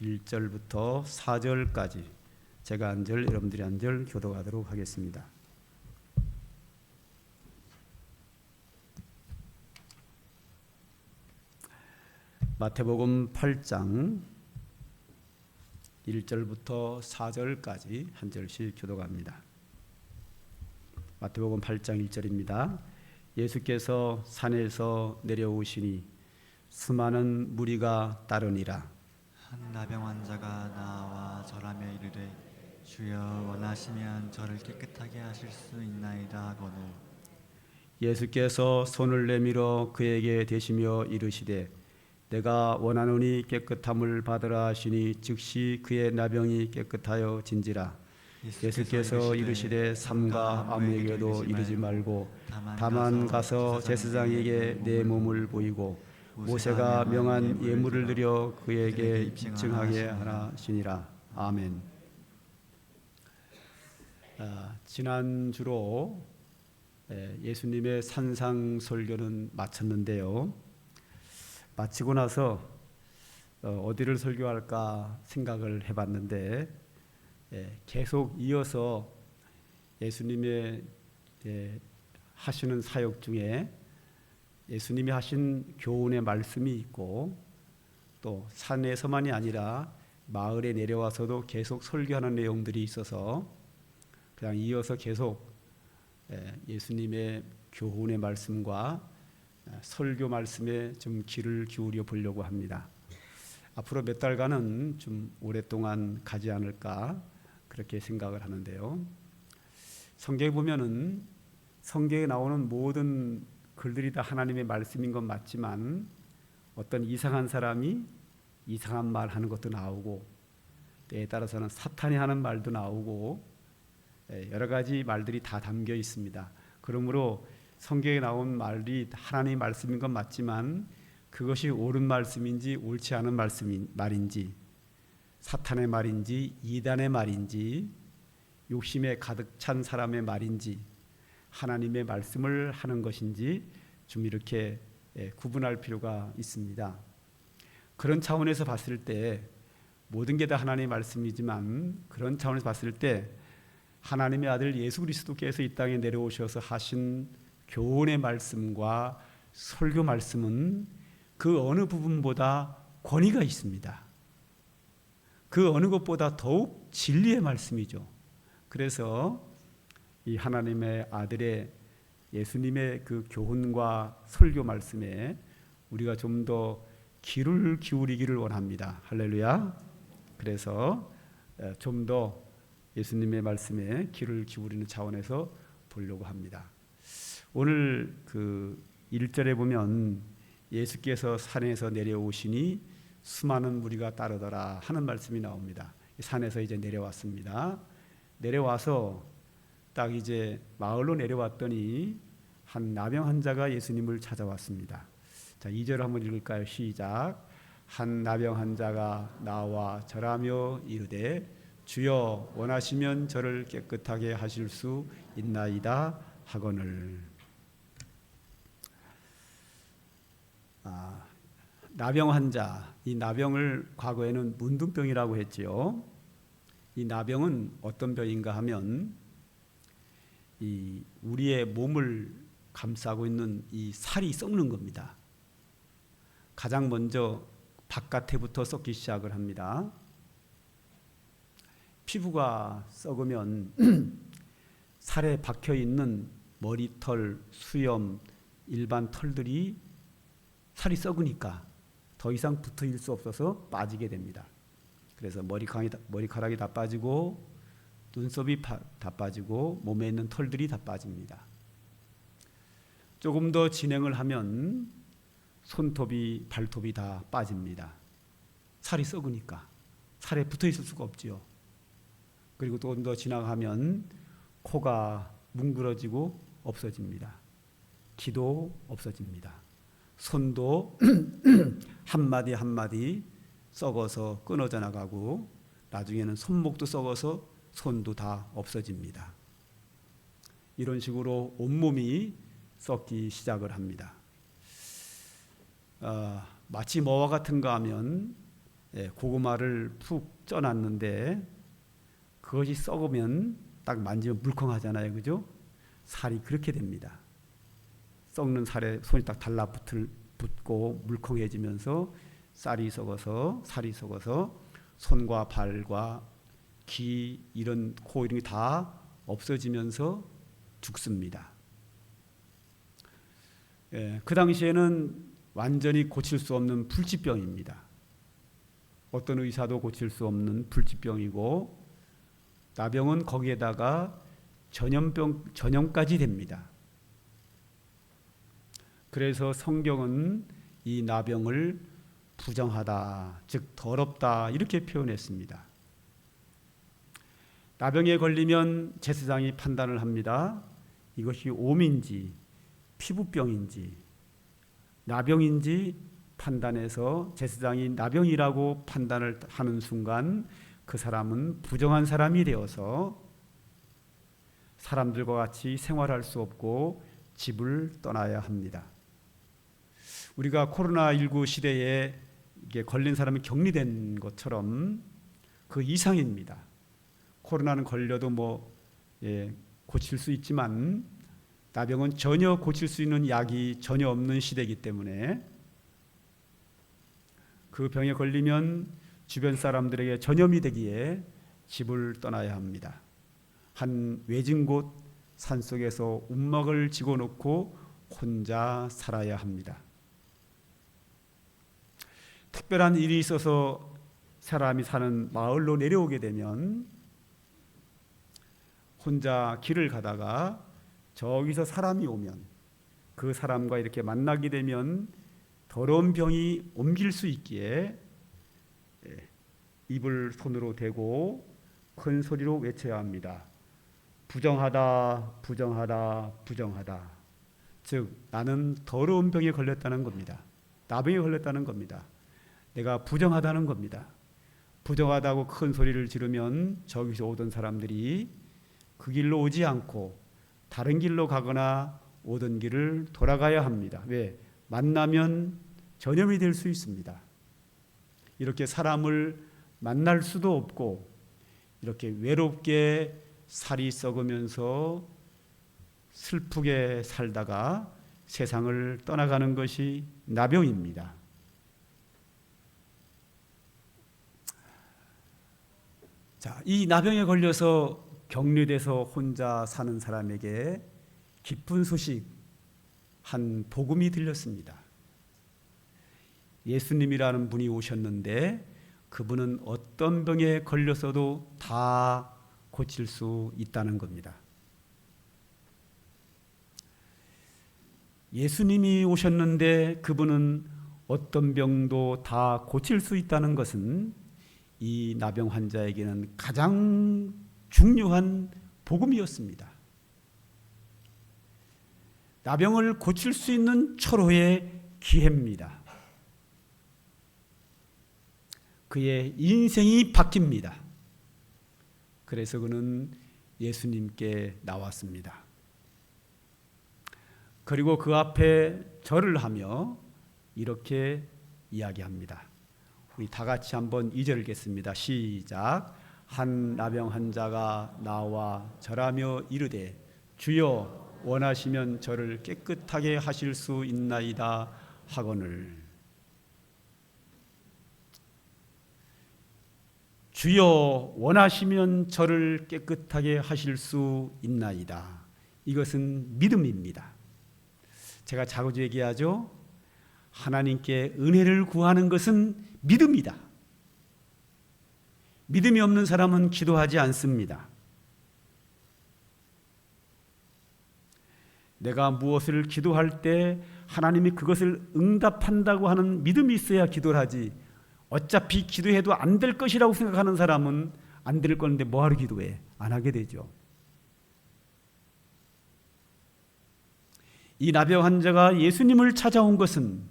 1절부터 4절까지 제가 한 절, 여러분들이 한 절 교독하도록 하겠습니다. 마태복음 8장 1절부터 4절까지 한 절씩 교독합니다. 마태복음 8장 1절입니다. 예수께서 산에서 내려오시니 수많은 무리가 따르니라. 한 나병 환자가 나와 절하며 이르되 주여 원하시면 저를 깨끗하게 하실 수 있나이다 하거늘 예수께서 손을 내밀어 그에게 대시며 이르시되 내가 원하노니 깨끗함을 받으라 하시니 즉시 그의 나병이 깨끗하여 진지라. 예수께서 이르시되 삼가 아무에게도 이르지 말고 다만 가서 제사장에게 내 몸을 보이고 모세가 명한 예물을 드려 그에게 입증하게 하라 하시니라. 아멘. 지난주로 예수님의 산상설교는 마쳤는데요. 마치고 나서 어디를 설교할까 생각을 해봤는데 계속 이어서 예수님의 하시는 사역 중에 예수님이 하신 교훈의 말씀이 있고 또 산에서만이 아니라 마을에 내려와서도 계속 설교하는 내용들이 있어서 그냥 이어서 계속 예수님의 교훈의 말씀과 설교 말씀에 좀 귀를 기울여 보려고 합니다. 앞으로 몇 달간은 좀 오랫동안 가지 않을까 그렇게 생각을 하는데요. 성경에 보면은 성경에 나오는 모든 글들이 다 하나님의 말씀인 건 맞지만 어떤 이상한 사람이 이상한 말 하는 것도 나오고 때에 따라서는 사탄이 하는 말도 나오고 여러 가지 말들이 다 담겨 있습니다. 그러므로 성경에 나온 말이 하나님의 말씀인 건 맞지만 그것이 옳은 말씀인지 옳지 않은 말인지 사탄의 말인지 이단의 말인지 욕심에 가득 찬 사람의 말인지 하나님의 말씀을 하는 것인지 좀 이렇게 구분할 필요가 있습니다. 그런 차원에서 봤을 때 모든 게 다 하나님의 말씀이지만 그런 차원에서 봤을 때 하나님의 아들 예수 그리스도께서 이 땅에 내려오셔서 하신 교훈의 말씀과 설교 말씀은 그 어느 부분보다 권위가 있습니다. 그 어느 것보다 더욱 진리의 말씀이죠. 그래서 이 하나님의 아들의 예수님의 그 교훈과 설교 말씀에 우리가 좀 더 귀를 기울이기를 원합니다. 할렐루야. 그래서 좀 더 예수님의 말씀에 귀를 기울이는 차원에서 보려고 합니다. 오늘 그 1절에 보면 예수께서 산에서 내려오시니 수많은 무리가 따르더라 하는 말씀이 나옵니다. 산에서 이제 내려왔습니다. 내려와서 딱 이제 마을로 내려왔더니 한 나병 환자가 예수님을 찾아왔습니다. 자, 2절 한번 읽을까요? 시작. 한 나병 환자가 나와 절하며 이르되 주여 원하시면 저를 깨끗하게 하실 수 있나이다 하거늘. 나병 환자, 이 나병을 과거에는 문둥병이라고 했지요. 이 나병은 어떤 병인가 하면 이 우리의 몸을 감싸고 있는 이 살이 썩는 겁니다. 가장 먼저 바깥에부터 썩기 시작을 합니다. 피부가 썩으면 살에 박혀 있는 머리털, 수염, 일반 털들이 살이 썩으니까 더 이상 붙어 있을 수 없어서 빠지게 됩니다. 그래서 머리카락이 다 빠지고 눈썹이 다 빠지고 몸에 있는 털들이 다 빠집니다. 조금 더 진행을 하면 손톱이 발톱이 다 빠집니다. 살이 썩으니까 살에 붙어 있을 수가 없지요. 그리고 또 더 지나가면 코가 뭉그러지고 없어집니다. 귀도 없어집니다. 손도 한마디 한마디 썩어서 끊어져 나가고 나중에는 손목도 썩어서 손도 다 없어집니다. 이런 식으로 온몸이 썩기 시작을 합니다. 마치 뭐와 같은가 하면 고구마를 푹 쪄놨는데 그것이 썩으면 딱 만지면 물컹하잖아요, 그죠? 살이 그렇게 됩니다. 썩는 살에 손이 딱 달라붙고 물컹해지면서 살이 썩어서 손과 발과 귀 이런 코 이런 게 다 없어지면서 죽습니다. 그 당시에는 완전히 고칠 수 없는 불치병입니다. 어떤 의사도 고칠 수 없는 불치병이고 나병은 거기에다가 전염까지 됩니다. 그래서 성경은 이 나병을 부정하다, 즉 더럽다 이렇게 표현했습니다. 나병에 걸리면 제사장이 판단을 합니다. 이것이 옴인지 피부병인지 나병인지 판단해서 제사장이 나병이라고 판단을 하는 순간 그 사람은 부정한 사람이 되어서 사람들과 같이 생활할 수 없고 집을 떠나야 합니다. 우리가 코로나19 시대에 이게 걸린 사람이 격리된 것처럼 그 이상입니다. 코로나는 걸려도 고칠 수 있지만 나병은 전혀 고칠 수 있는 약이 전혀 없는 시대이기 때문에 그 병에 걸리면 주변 사람들에게 전염이 되기에 집을 떠나야 합니다. 한 외진 곳 산속에서 움막을 지고놓고 혼자 살아야 합니다. 특별한 일이 있어서 사람이 사는 마을로 내려오게 되면 혼자 길을 가다가 저기서 사람이 오면 그 사람과 이렇게 만나게 되면 더러운 병이 옮길 수 있기에 입을 손으로 대고 큰 소리로 외쳐야 합니다. 부정하다, 부정하다, 부정하다. 즉 나는 더러운 병에 걸렸다는 겁니다. 나병에 걸렸다는 겁니다. 내가 부정하다는 겁니다. 부정하다고 큰 소리를 지르면 저기서 오던 사람들이 그 길로 오지 않고 다른 길로 가거나 오던 길을 돌아가야 합니다. 왜? 만나면 전염이 될 수 있습니다. 이렇게 사람을 만날 수도 없고 이렇게 외롭게 살이 썩으면서 슬프게 살다가 세상을 떠나가는 것이 나병입니다. 자, 이 나병에 걸려서 격리돼서 혼자 사는 사람에게 기쁜 소식, 한 복음이 들렸습니다. 예수님이라는 분이 오셨는데 그분은 어떤 병에 걸렸어도 다 고칠 수 있다는 겁니다. 예수님이 오셨는데 그분은 어떤 병도 다 고칠 수 있다는 것은 이 나병 환자에게는 가장 중요한 복음이었습니다. 나병을 고칠 수 있는 철호의 기회입니다. 그의 인생이 바뀝니다. 그래서 그는 예수님께 나왔습니다. 그리고 그 앞에 절을 하며 이렇게 이야기합니다. 우리 다 같이 한번 2절 읽겠습니다. 시작. 한 나병 환자가 나와 절하며 이르되 주여 원하시면 저를 깨끗하게 하실 수 있나이다 하거늘. 주여 원하시면 저를 깨끗하게 하실 수 있나이다. 이것은 믿음입니다. 제가 자주 얘기하죠. 하나님께 은혜를 구하는 것은 믿음이다. 믿음이 없는 사람은 기도하지 않습니다. 내가 무엇을 기도할 때 하나님이 그것을 응답한다고 하는 믿음이 있어야 기도를 하지, 어차피 기도해도 안 될 것이라고 생각하는 사람은 안 될 건데 뭐하러 기도해? 안 하게 되죠. 이 나병 환자가 예수님을 찾아온 것은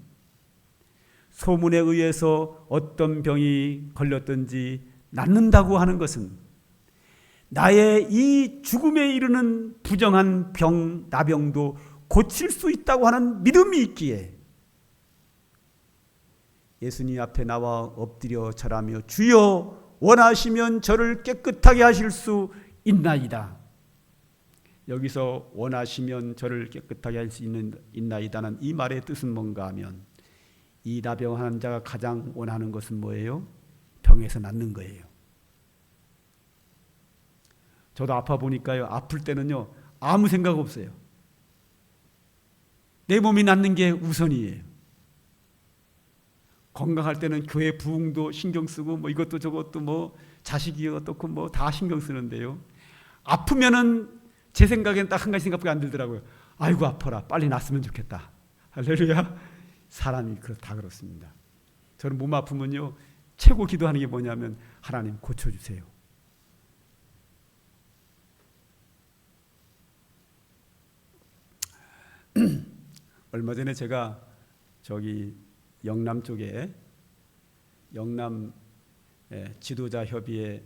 소문에 의해서 어떤 병이 걸렸든지 낫는다고 하는 것은 나의 이 죽음에 이르는 부정한 병, 나병도 고칠 수 있다고 하는 믿음이 있기에 예수님 앞에 나와 엎드려 절하며 주여 원하시면 저를 깨끗하게 하실 수 있나이다. 여기서 원하시면 저를 깨끗하게 할 수 있나이다는 이 말의 뜻은 뭔가 하면 이 나병 환자가 가장 원하는 것은 뭐예요? 병에서 낫는 거예요. 저도 아파 보니까요, 아플 때는요 아무 생각 없어요. 내 몸이 낫는 게 우선이에요. 건강할 때는 교회 부흥도 신경 쓰고 뭐 이것도 저것도 뭐 자식이 어떻고 뭐 다 신경 쓰는데요, 아프면은 제 생각에는 딱 한 가지 생각밖에 안 들더라고요. 아이고 아파라, 빨리 낫으면 좋겠다. 할렐루야. 사람이 다 그렇습니다. 저는 몸 아프면요 최고 기도하는 게 뭐냐면 하나님 고쳐주세요. 얼마 전에 제가 저기 영남 쪽에 영남 지도자 협의회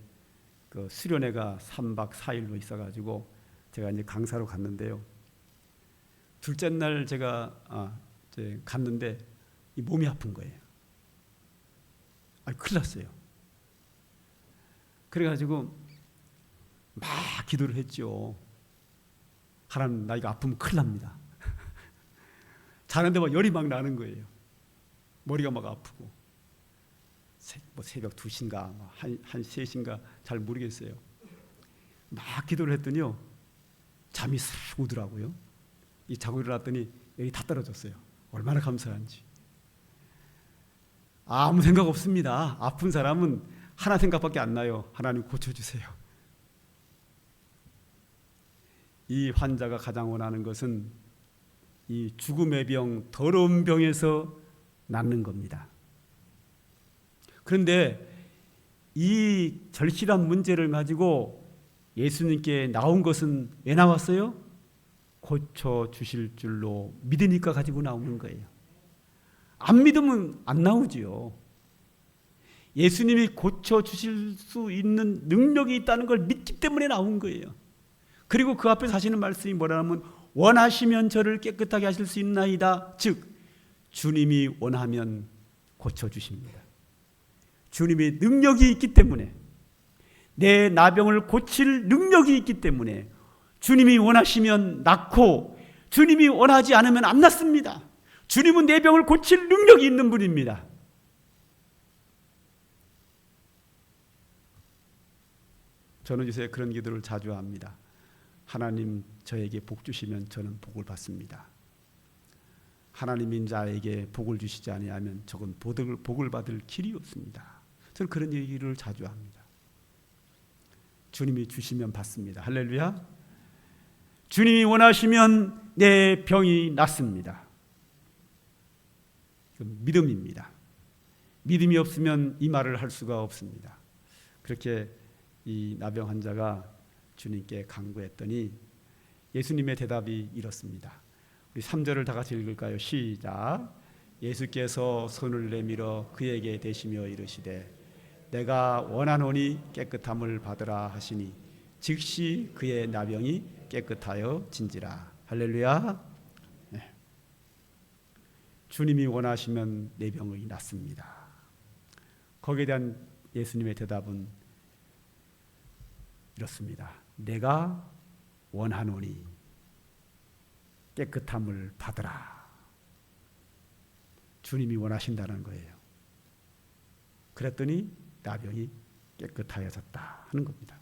그 수련회가 3박 4일로 있어가지고 제가 이제 강사로 갔는데요. 둘째 날 제가 이제 갔는데 이 몸이 아픈 거예요. 큰일 났어요. 그래가지고 막 기도를 했죠. 하나님, 나 이거 아프면 큰일 납니다. 자는데 막 열이 막 나는 거예요. 머리가 막 아프고 뭐 새벽 2시인가 한 3시인가 잘 모르겠어요. 막 기도를 했더니요 잠이 싹 오더라고요. 이 자고 일어났더니 열이 다 떨어졌어요. 얼마나 감사한지. 아무 생각 없습니다. 아픈 사람은 하나 생각밖에 안 나요. 하나님 고쳐주세요. 이 환자가 가장 원하는 것은 이 죽음의 병, 더러운 병에서 낫는 겁니다. 그런데 이 절실한 문제를 가지고 예수님께 나온 것은 왜 나왔어요? 고쳐주실 줄로 믿으니까 가지고 나오는 거예요. 안 믿으면 안 나오지요. 예수님이 고쳐주실 수 있는 능력이 있다는 걸 믿기 때문에 나온 거예요. 그리고 그 앞에서 하시는 말씀이 뭐라면 원하시면 저를 깨끗하게 하실 수 있나이다. 즉 주님이 원하면 고쳐주십니다. 주님의 능력이 있기 때문에, 내 나병을 고칠 능력이 있기 때문에 주님이 원하시면 낫고 주님이 원하지 않으면 안 낫습니다. 주님은 내 병을 고칠 능력이 있는 분입니다. 저는 요새 그런 기도를 자주 합니다. 하나님, 저에게 복 주시면 저는 복을 받습니다. 하나님이 자에게 복을 주시지 아니하면 저건 복을 받을 길이 없습니다. 저는 그런 얘기를 자주 합니다. 주님이 주시면 받습니다. 할렐루야. 주님이 원하시면 내 병이 낫습니다. 믿음입니다. 믿음이 없으면 이 말을 할 수가 없습니다. 그렇게 이 나병 환자가 주님께 간구했더니 예수님의 대답이 이렇습니다. 우리 3절을 다 같이 읽을까요? 시작. 예수께서 손을 내밀어 그에게 대시며 이르시되 내가 원하노니 깨끗함을 받으라 하시니 즉시 그의 나병이 깨끗하여 진지라. 할렐루야. 네. 주님이 원하시면 내 병이 낫습니다. 거기에 대한 예수님의 대답은 이렇습니다. 내가 원하노니 깨끗함을 받으라. 주님이 원하신다는 거예요. 그랬더니 나병이 깨끗하여졌다 하는 겁니다.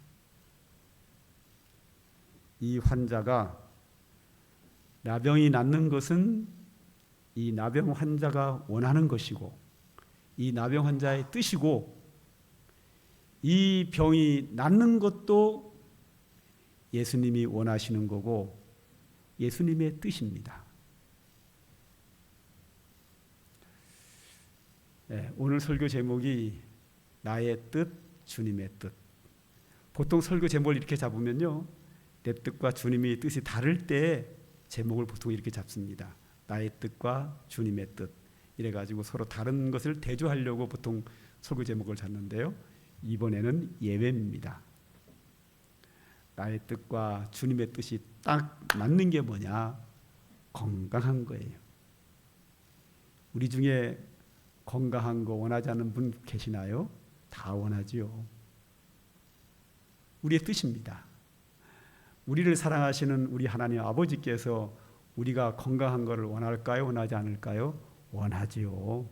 이 환자가 나병이 낫는 것은 이 나병 환자가 원하는 것이고 이 나병 환자의 뜻이고 이 병이 낫는 것도 예수님이 원하시는 거고 예수님의 뜻입니다. 네, 오늘 설교 제목이 나의 뜻, 주님의 뜻. 보통 설교 제목을 이렇게 잡으면요, 내 뜻과 주님의 뜻이 다를 때 제목을 보통 이렇게 잡습니다. 나의 뜻과 주님의 뜻. 이래가지고 서로 다른 것을 대조하려고 보통 설교 제목을 잡는데요. 이번에는 예외입니다. 나의 뜻과 주님의 뜻이 딱 맞는 게 뭐냐? 건강한 거예요. 우리 중에 건강한 거 원하지 않는 분 계시나요? 다 원하지요. 우리의 뜻입니다. 우리를 사랑하시는 우리 하나님 아버지께서 우리가 건강한 것을 원할까요? 원하지 않을까요? 원하지요.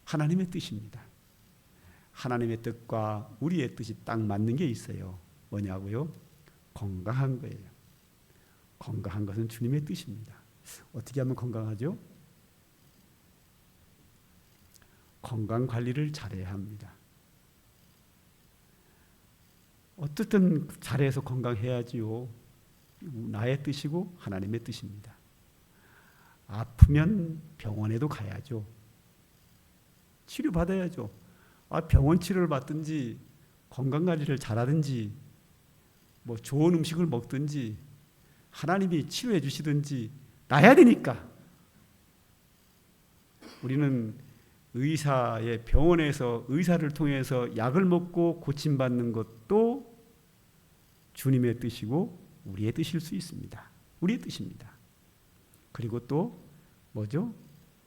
하나님의 뜻입니다. 하나님의 뜻과 우리의 뜻이 딱 맞는 게 있어요. 뭐냐고요? 건강한 거예요. 건강한 것은 주님의 뜻입니다. 어떻게 하면 건강하죠? 건강 관리를 잘해야 합니다. 어쨌든 잘해서 건강해야지요. 나의 뜻이고 하나님의 뜻입니다. 아프면 병원에도 가야죠. 치료받아야죠. 병원 치료를 받든지 건강관리를 잘하든지 뭐 좋은 음식을 먹든지 하나님이 치료해 주시든지 나야 되니까. 우리는 의사의 병원에서 의사를 통해서 약을 먹고 고침받는 것도 주님의 뜻이고 우리의 뜻일 수 있습니다. 우리의 뜻입니다. 그리고 또 뭐죠?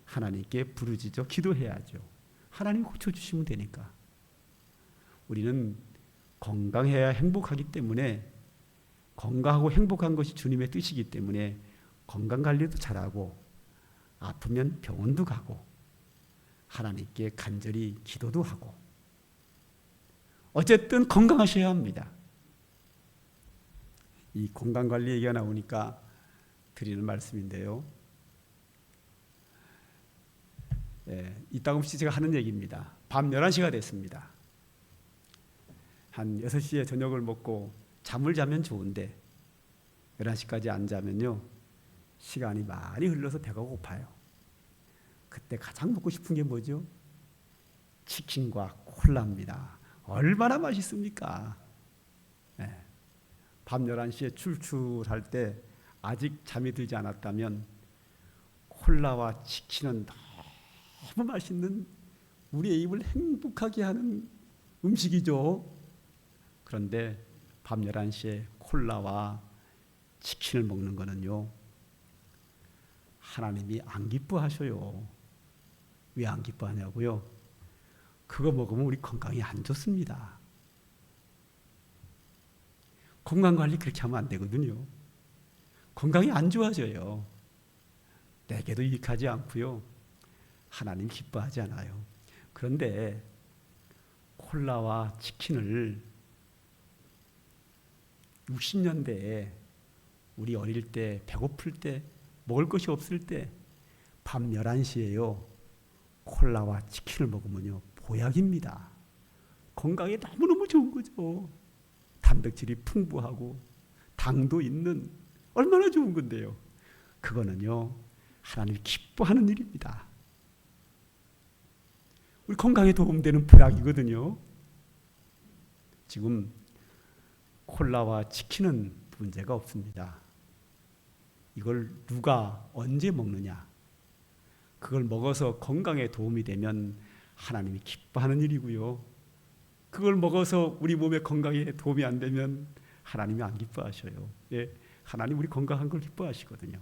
하나님께 부르짖어 기도해야죠. 하나님 고쳐주시면 되니까. 우리는 건강해야 행복하기 때문에 건강하고 행복한 것이 주님의 뜻이기 때문에 건강관리도 잘하고 아프면 병원도 가고 하나님께 간절히 기도도 하고 어쨌든 건강하셔야 합니다. 이 건강관리 얘기가 나오니까 드리는 말씀인데요. 이따금씩 제가 하는 얘기입니다. 밤 11시가 됐습니다. 한 6시에 저녁을 먹고 잠을 자면 좋은데 11시까지 안 자면요 시간이 많이 흘러서 배가 고파요. 그때 가장 먹고 싶은 게 뭐죠? 치킨과 콜라입니다. 얼마나 맛있습니까? 밤 11시에 출출할 때 아직 잠이 들지 않았다면 콜라와 치킨은 너무 맛있는 우리의 입을 행복하게 하는 음식이죠. 그런데 밤 11시에 콜라와 치킨을 먹는 거는요 하나님이 안 기뻐하셔요. 왜 안 기뻐하냐고요? 그거 먹으면 우리 건강이 안 좋습니다. 건강관리 그렇게 하면 안 되거든요. 건강이 안 좋아져요. 내게도 유익하지 않고요. 하나님 기뻐하지 않아요. 그런데 콜라와 치킨을 60년대에 우리 어릴 때 배고플 때 먹을 것이 없을 때 밤 11시에요. 콜라와 치킨을 먹으면요. 보약입니다. 건강에 너무너무 좋은 거죠. 단백질이 풍부하고 당도 있는 얼마나 좋은 건데요. 그거는요. 하나님이 기뻐하는 일입니다. 우리 건강에 도움되는 보약이거든요. 지금 콜라와 치킨은 문제가 없습니다. 이걸 누가 언제 먹느냐? 그걸 먹어서 건강에 도움이 되면 하나님이 기뻐하는 일이고요. 그걸 먹어서 우리 몸의 건강에 도움이 안 되면 하나님이 안 기뻐하셔요. 하나님 우리 건강한 걸 기뻐하시거든요.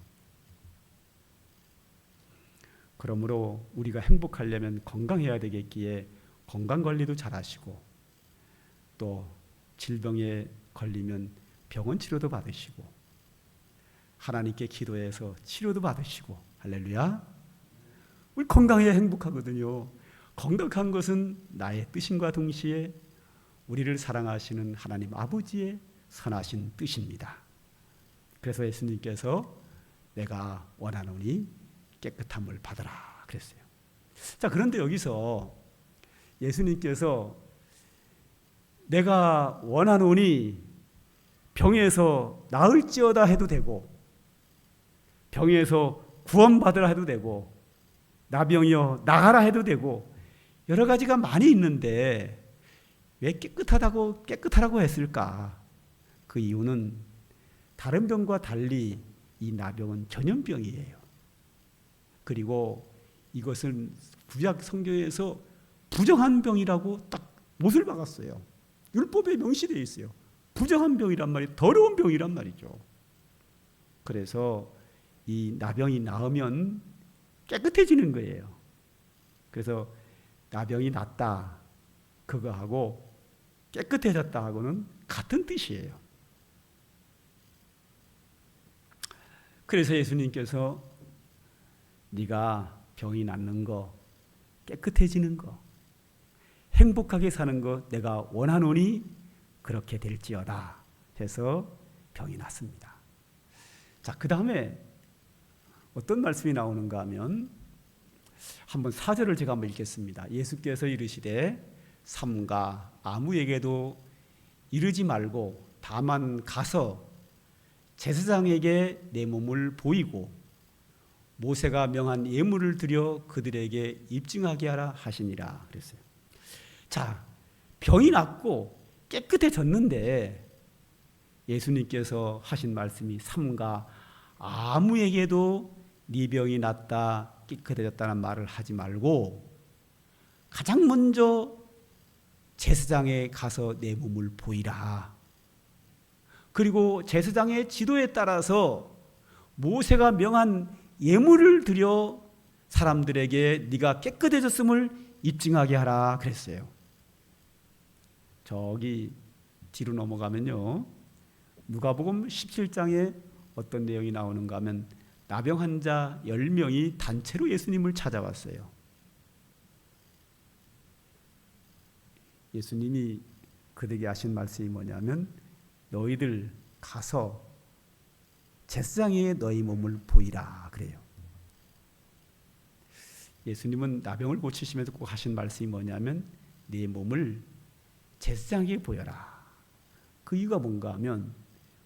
그러므로 우리가 행복하려면 건강해야 되겠기에 건강관리도 잘하시고 또 질병에 걸리면 병원 치료도 받으시고 하나님께 기도해서 치료도 받으시고 할렐루야. 우리 건강해야 행복하거든요. 건강한 것은 나의 뜻임과 동시에 우리를 사랑하시는 하나님 아버지의 선하신 뜻입니다. 그래서 예수님께서 내가 원하노니 깨끗함을 받으라 그랬어요. 자, 그런데 여기서 예수님께서 내가 원하노니 병에서 나을지어다 해도 되고 병에서 구원받으라 해도 되고 나병이여 나가라 해도 되고 여러 가지가 많이 있는데 왜 깨끗하라고 했을까? 그 이유는 다른 병과 달리 이 나병은 전염병이에요. 그리고 이것은 구약 성경에서 부정한 병이라고 딱 못을 박았어요. 율법에 명시되어 있어요. 부정한 병이란 말이 더러운 병이란 말이죠. 그래서 이 나병이 나으면 깨끗해지는 거예요. 그래서 나병이 낫다 그거하고 깨끗해졌다 하고는 같은 뜻이에요. 그래서 예수님께서 네가 병이 낫는 거, 깨끗해지는 거, 행복하게 사는 거 내가 원하노니 그렇게 될지어다 해서 병이 낫습니다. 자, 그 다음에 어떤 말씀이 나오는가 하면 한번 4절을 제가 한번 읽겠습니다. 예수께서 이르시되 삼가 아무에게도 이르지 말고 다만 가서 제사장에게 내 몸을 보이고 모세가 명한 예물을 드려 그들에게 입증하게 하라 하시니라 그랬어요. 자, 병이 낫고 깨끗해졌는데 예수님께서 하신 말씀이 삼가 아무에게도 네 병이 낫다 깨끗해졌다는 말을 하지 말고 가장 먼저 제사장에 가서 내 몸을 보이라. 그리고 제사장의 지도에 따라서 모세가 명한 예물을 드려 사람들에게 네가 깨끗해졌음을 입증하게 하라 그랬어요. 저기 뒤로 넘어가면요, 누가복음 17장에 어떤 내용이 나오는가 하면 나병 환자 10명이 단체로 예수님을 찾아왔어요. 예수님이 그들에게 하신 말씀이 뭐냐면 너희들 가서 제사장에 너희 몸을 보이라 그래요. 예수님은 나병을 고치시면서 꼭 하신 말씀이 뭐냐면 네 몸을 제사장에게 보여라. 그 이유가 뭔가 하면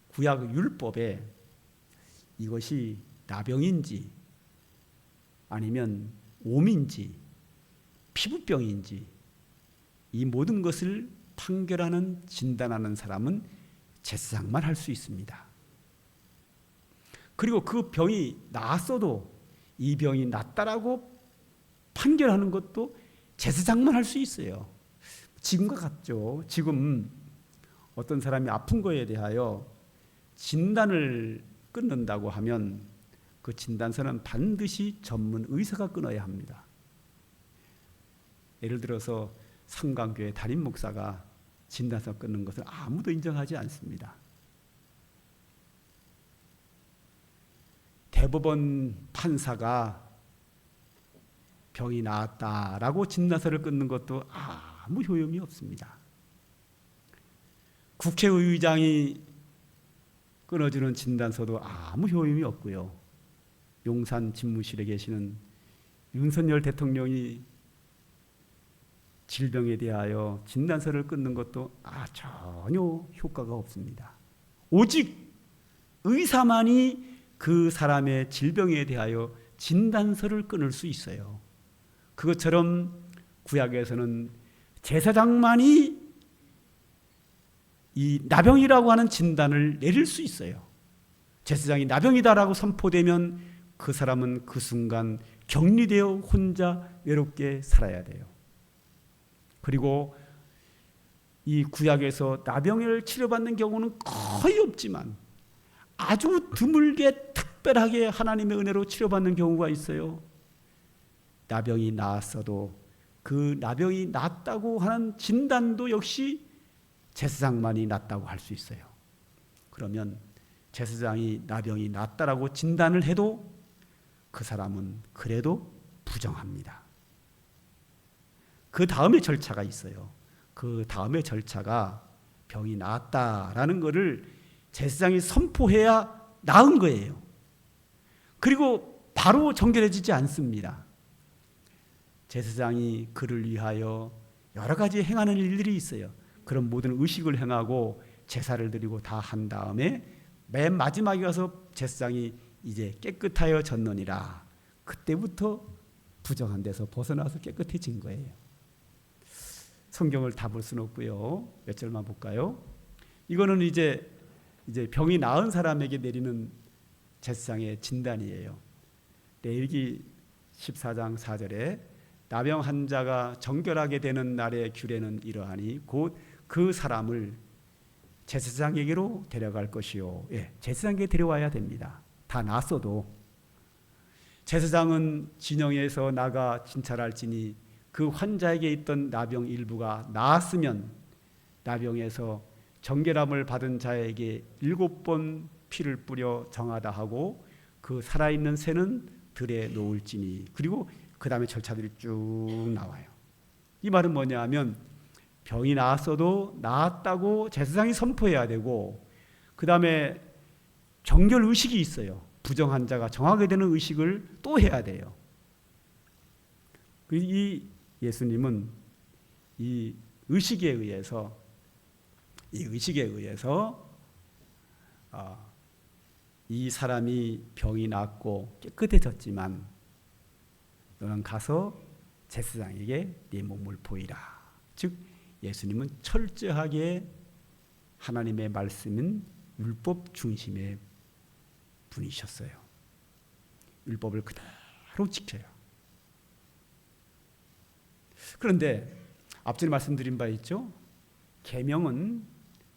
구약 율법에 이것이 나병인지 아니면 오민지 피부병인지 이 모든 것을 판결하는 진단하는 사람은 제사장만 할 수 있습니다. 그리고 그 병이 나았어도 이 병이 낫다라고 판결하는 것도 제사장만 할 수 있어요. 지금과 같죠. 지금 어떤 사람이 아픈 거에 대하여 진단을 끊는다고 하면 그 진단서는 반드시 전문 의사가 끊어야 합니다. 예를 들어서 삼강교회 담임 목사가 진단서 끊는 것을 아무도 인정하지 않습니다. 대법원 판사가 병이 나았다라고 진단서를 끊는 것도 아무 효용이 없습니다. 국회의장이 끊어주는 진단서도 아무 효용이 없고요. 용산 집무실에 계시는 윤석열 대통령이 질병에 대하여 진단서를 끊는 것도 전혀 효과가 없습니다. 오직 의사만이 그 사람의 질병에 대하여 진단서를 끊을 수 있어요. 그것처럼 구약에서는 제사장만이 이 나병이라고 하는 진단을 내릴 수 있어요. 제사장이 나병이다라고 선포되면 그 사람은 그 순간 격리되어 혼자 외롭게 살아야 돼요. 그리고 이 구약에서 나병을 치료받는 경우는 거의 없지만 아주 드물게 특별하게 하나님의 은혜로 치료받는 경우가 있어요. 나병이 나았어도 그 나병이 낫다고 하는 진단도 역시 제사장만이 낫다고 할 수 있어요. 그러면 제사장이 나병이 낫다라고 진단을 해도 그 사람은 그래도 부정합니다. 그 다음에 절차가 있어요. 그 다음에 절차가 병이 나았다라는 것을 제사장이 선포해야 나은 거예요. 그리고 바로 정결해지지 않습니다. 제사장이 그를 위하여 여러 가지 행하는 일들이 있어요. 그런 모든 의식을 행하고 제사를 드리고 다 한 다음에 맨 마지막에 가서 제사장이 이제 깨끗하여 졌느니라. 그때부터 부정한 데서 벗어나서 깨끗해진 거예요. 성경을 다 볼 수는 없고요. 몇 절만 볼까요? 이거는 이제 병이 나은 사람에게 내리는 제사장의 진단이에요. 레위기 14장 4절에 나병 환자가 정결하게 되는 날의 규례는 이러하니 곧 그 사람을 제사장에게로 데려갈 것이요. 제사장에게 데려와야 됩니다. 다 나았어도. 제사장은 진영에서 나가 진찰할지니 그 환자에게 있던 나병 일부가 나았으면 나병에서 정결함을 받은 자에게 7번 피를 뿌려 정하다 하고 그 살아있는 새는 들에 놓을지니. 그리고 그 다음에 절차들이 쭉 나와요. 이 말은 뭐냐 하면 병이 나았어도 나았다고 제사장이 선포해야 되고, 그 다음에 정결 의식이 있어요. 부정한 자가 정하게 되는 의식을 또 해야 돼요. 이 예수님은 이 의식에 의해서 이 사람이 병이 낫고 깨끗해졌지만 너는 가서 제사장에게 네 몸을 보이라. 즉 예수님은 철저하게 하나님의 말씀은 율법 중심의 분이셨어요. 율법을 그대로 지켜요. 그런데 앞전에 말씀드린 바 있죠. 계명은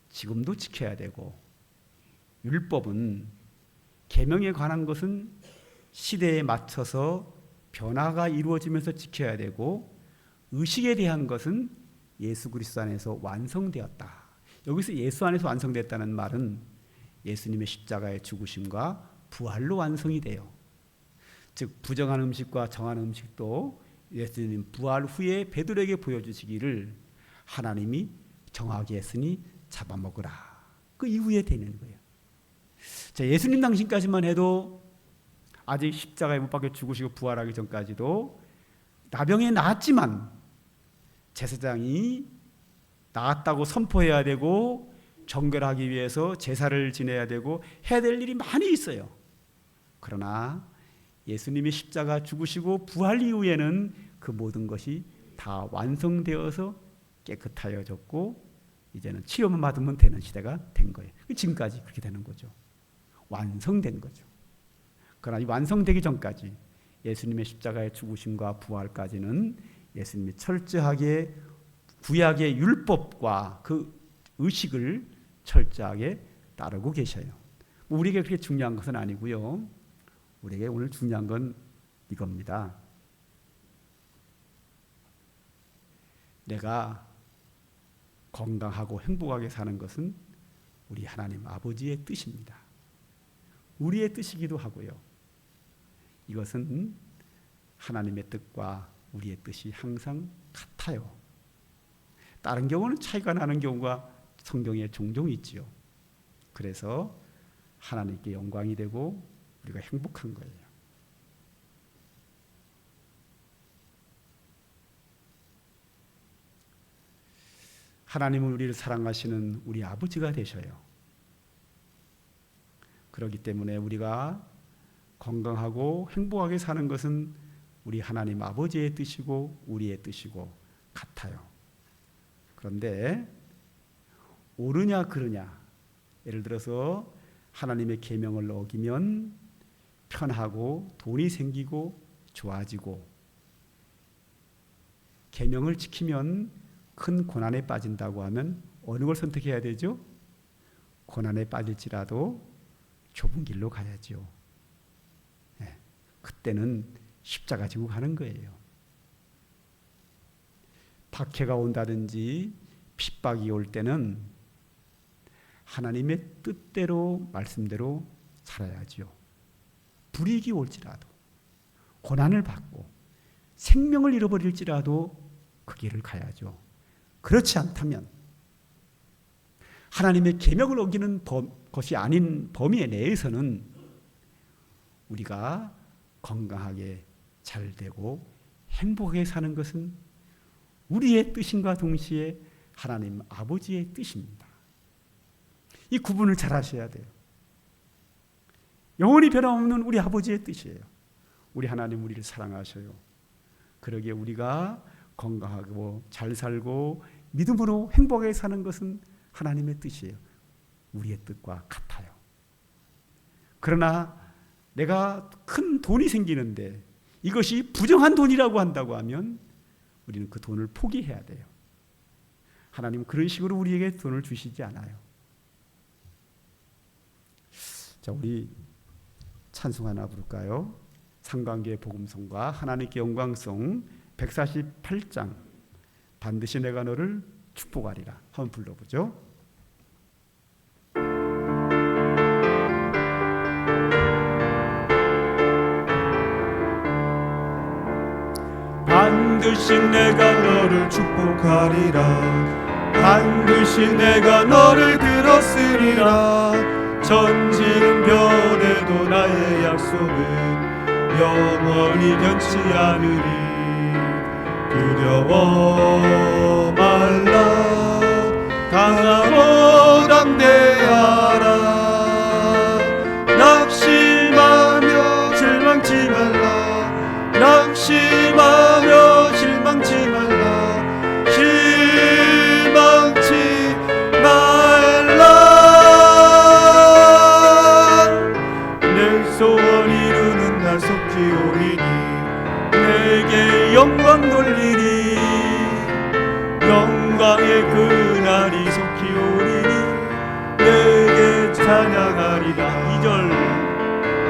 지금도 지켜야 되고, 율법은 계명에 관한 것은 시대에 맞춰서 변화가 이루어지면서 지켜야 되고, 의식에 대한 것은 예수 그리스도 안에서 완성되었다. 여기서 예수 안에서 완성됐다는 말은 예수님의 십자가의 죽으심과 부활로 완성이 돼요. 즉 부정한 음식과 정한 음식도 예수님 부활 후에 베드로에게 보여주시기를 하나님이 정하게 했으니 잡아먹으라. 그 이후에 되는 거예요. 자, 예수님 당시까지만 해도 아직 십자가에 못 박혀 죽으시고 부활하기 전까지도 나병에 나았지만 제사장이 나았다고 선포해야 되고 정결하기 위해서 제사를 지내야 되고 해야 될 일이 많이 있어요. 그러나 예수님이 십자가 죽으시고 부활 이후에는 그 모든 것이 다 완성되어서 깨끗하여졌고 이제는 치료만 받으면 되는 시대가 된 거예요. 지금까지 그렇게 되는 거죠. 완성된 거죠. 그러나 이 완성되기 전까지 예수님의 십자가의 죽으심과 부활까지는 예수님이 철저하게 구약의 율법과 그 의식을 철저하게 따르고 계셔요. 우리에게 그렇게 중요한 것은 아니고요. 우리에게 오늘 중요한 건 이겁니다. 내가 건강하고 행복하게 사는 것은 우리 하나님 아버지의 뜻입니다. 우리의 뜻이기도 하고요. 이것은 하나님의 뜻과 우리의 뜻이 항상 같아요. 다른 경우는 차이가 나는 경우가 성경에 종종 있지요. 그래서 하나님께 영광이 되고 우리가 행복한 거예요. 하나님은 우리를 사랑하시는 우리 아버지가 되셔요. 그렇기 때문에 우리가 건강하고 행복하게 사는 것은 우리 하나님 아버지의 뜻이고 우리의 뜻이고 같아요. 그런데 옳으냐 그르냐, 예를 들어서 하나님의 계명을 어기면 편하고 돈이 생기고 좋아지고, 계명을 지키면 큰 고난에 빠진다고 하면 어느 걸 선택해야 되죠? 고난에 빠질지라도 좁은 길로 가야죠. 네, 그때는 십자가 지고 가는 거예요. 박해가 온다든지 핍박이 올 때는 하나님의 뜻대로 말씀대로 살아야죠. 불이익이 올지라도, 고난을 받고 생명을 잃어버릴지라도 그 길을 가야죠. 그렇지 않다면 하나님의 계명을 어기는 것이 아닌 범위 내에서는 우리가 건강하게 잘 되고 행복하게 사는 것은 우리의 뜻임과 동시에 하나님 아버지의 뜻입니다. 이 구분을 잘 하셔야 돼요. 영원히 변함없는 우리 아버지의 뜻이에요. 우리 하나님 우리를 사랑하셔요. 그러기에 우리가 건강하고 잘 살고 믿음으로 행복하게 사는 것은 하나님의 뜻이에요. 우리의 뜻과 같아요. 그러나 내가 큰 돈이 생기는데 이것이 부정한 돈이라고 한다고 하면 우리는 그 돈을 포기해야 돼요. 하나님은 그런 식으로 우리에게 돈을 주시지 않아요. 자, 우리 찬송 하나 부를까요? 상관계 복음성과 하나님께 영광성 148장 반드시 내가 너를 축복하리라 한번 불러보죠. 반드시 내가 너를 축복하리라. 반드시 내가 너를 들었으리라. 전지는 변해도 나의 약속은 영원히 변치 않으리. 두려워 말라. 강하고 담대하라. 낙심하며 실망치 말라. 낙심하며 실망치 말라. 실망치 말라. 내 소원 이루는 날 속히 오리니 내게 영광 돌리니. 영광의 그날이 속히 오리니 내게 찬양하리라. 2절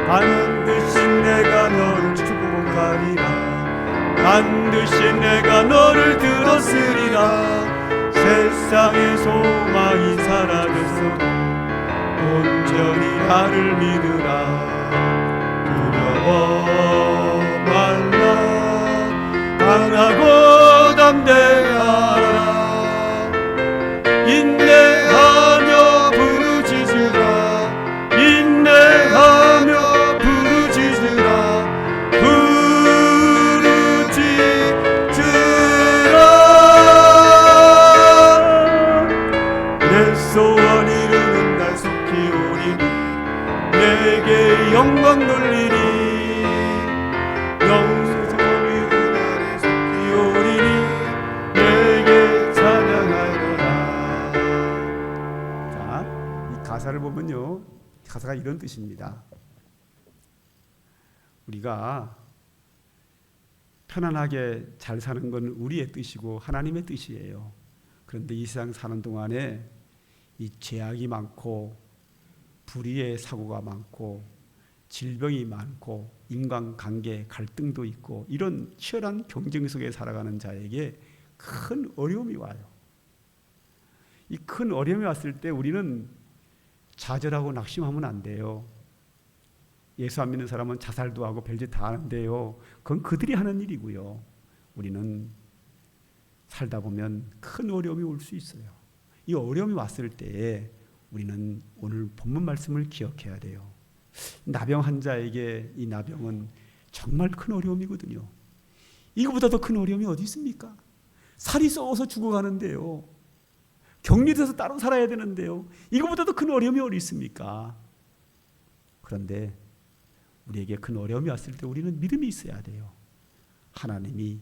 반드시 내가 너를 축복하리라. 반드시 내가 너를 들었으리라. 세상의 소망이 사라졌어도 온전히 나를 믿으라. 두려워 말라. 강하고 담대하라. 인내하며 부르짖으라. 인내하며 부르짖으라. 내 소원 이루는 날 속히 오리니 내게 영광 돌리리. 영광의 그날에 속히 오리니 내게 찬양하리라. 자, 이 가사를 보면요, 가사가 이런 뜻입니다. 우리가 편안하게 잘 사는 건 우리의 뜻이고 하나님의 뜻이에요. 그런데 이 세상 사는 동안에 이 죄악이 많고 불의의 사고가 많고 질병이 많고 인간관계 갈등도 있고 이런 치열한 경쟁 속에 살아가는 자에게 큰 어려움이 와요. 이 큰 어려움이 왔을 때 우리는 좌절하고 낙심하면 안 돼요. 예수 안 믿는 사람은 자살도 하고 별짓 다 하는데요. 그건 그들이 하는 일이고요. 우리는 살다 보면 큰 어려움이 올 수 있어요. 이 어려움이 왔을 때에 우리는 오늘 본문 말씀을 기억해야 돼요. 나병 환자에게 이 나병은 정말 큰 어려움이거든요. 이거보다 더 큰 어려움이 어디 있습니까? 살이 썩어서 죽어가는데요. 격리돼서 따로 살아야 되는데요. 이거보다 더 큰 어려움이 어디 있습니까? 그런데 우리에게 큰 어려움이 왔을 때 우리는 믿음이 있어야 돼요. 하나님이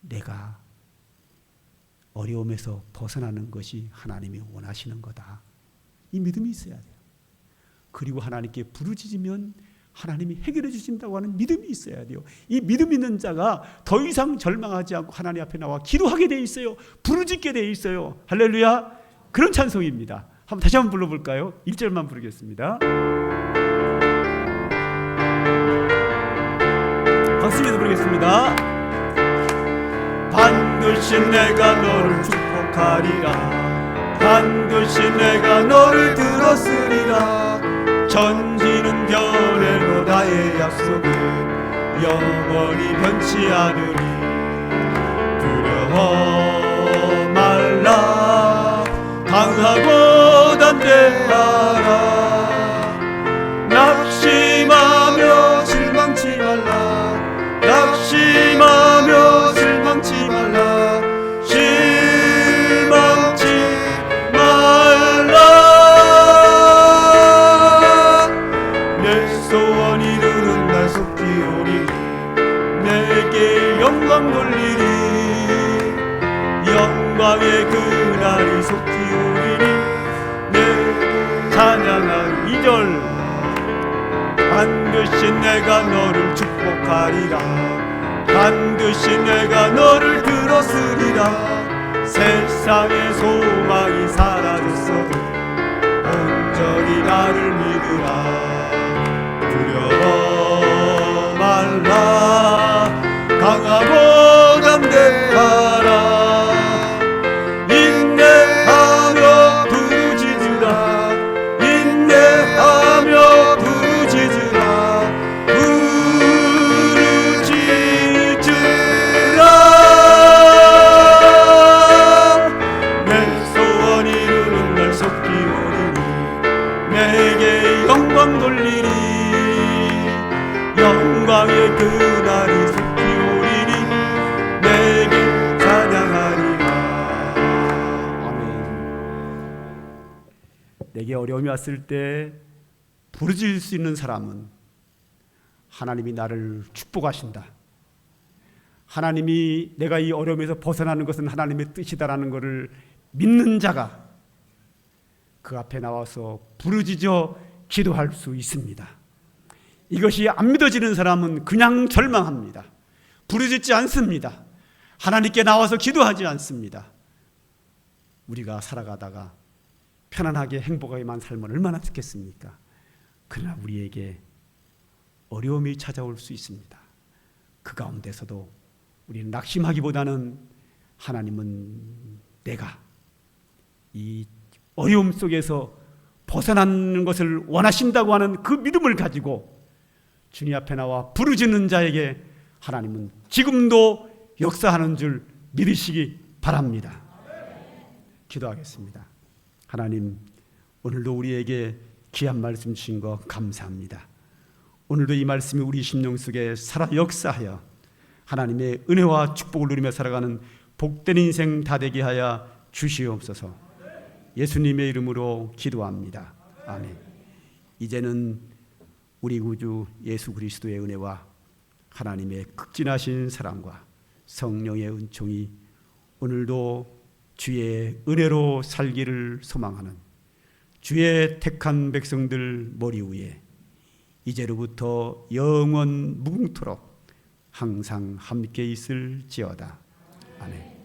내가 어려움에서 벗어나는 것이 하나님이 원하시는 거다. 이 믿음이 있어야 돼요. 그리고 하나님께 부르짖으면 하나님이 해결해 주신다고 하는 믿음이 있어야 돼요. 이 믿음 있는 자가 더 이상 절망하지 않고 하나님 앞에 나와 기도하게 돼 있어요. 부르짖게 돼 있어요. 할렐루야. 그런 찬송입니다. 다시 한번 불러볼까요? 1절만 부르겠습니다. 박수로 부르겠습니다. 반드시 내가 너를 축복하리라. 반드시 내가 너를 들었으리라. 전지는 변해도 나의 약속은 영원히 변치 않으리. 두려워 말라. 강하고 담대하라. 낙심하며 실망치 말라. 낙심하며 실망치 말라. 실망치 말라. 내 소원 이루는 날 속히 오리니 내게 영광 돌리리. 영광의 그날이 속히 오리니 내게 찬양하리. 2절 반드시 내가 너를 축복하리라. 반드시 내가 너를 들었으리라. 세상의 소망이 사라졌어도 온전히 나를 믿으라. 두려워 내게 어려움이 왔을 때 부르짖을 수 있는 사람은 하나님이 나를 축복하신다. 하나님이 내가 이 어려움에서 벗어나는 것은 하나님의 뜻이다라는 것을 믿는 자가 그 앞에 나와서 부르짖어 기도할 수 있습니다. 이것이 안 믿어지는 사람은 그냥 절망합니다. 부르짖지 않습니다. 하나님께 나와서 기도하지 않습니다. 우리가 살아가다가 편안하게 행복하게만 살면 얼마나 좋겠습니까? 그러나 우리에게 어려움이 찾아올 수 있습니다. 그 가운데서도 우리는 낙심하기보다는 하나님은 내가 이 어려움 속에서 벗어나는 것을 원하신다고 하는 그 믿음을 가지고 주님 앞에 나와 부르짖는 자에게 하나님은 지금도 역사하는 줄 믿으시기 바랍니다. 기도하겠습니다. 하나님, 오늘도 우리에게 귀한 말씀 주신 것 감사합니다. 오늘도 이 말씀이 우리 심령 속에 살아 역사하여 하나님의 은혜와 축복을 누리며 살아가는 복된 인생 다 되게 하여 주시옵소서. 예수님의 이름으로 기도합니다. 아멘. 이제는 우리 구주 예수 그리스도의 은혜와 하나님의 극진하신 사랑과 성령의 은총이 오늘도 주의 은혜로 살기를 소망하는 주의 택한 백성들 머리 위에 이제로부터 영원 무궁토록 항상 함께 있을지어다. 아멘.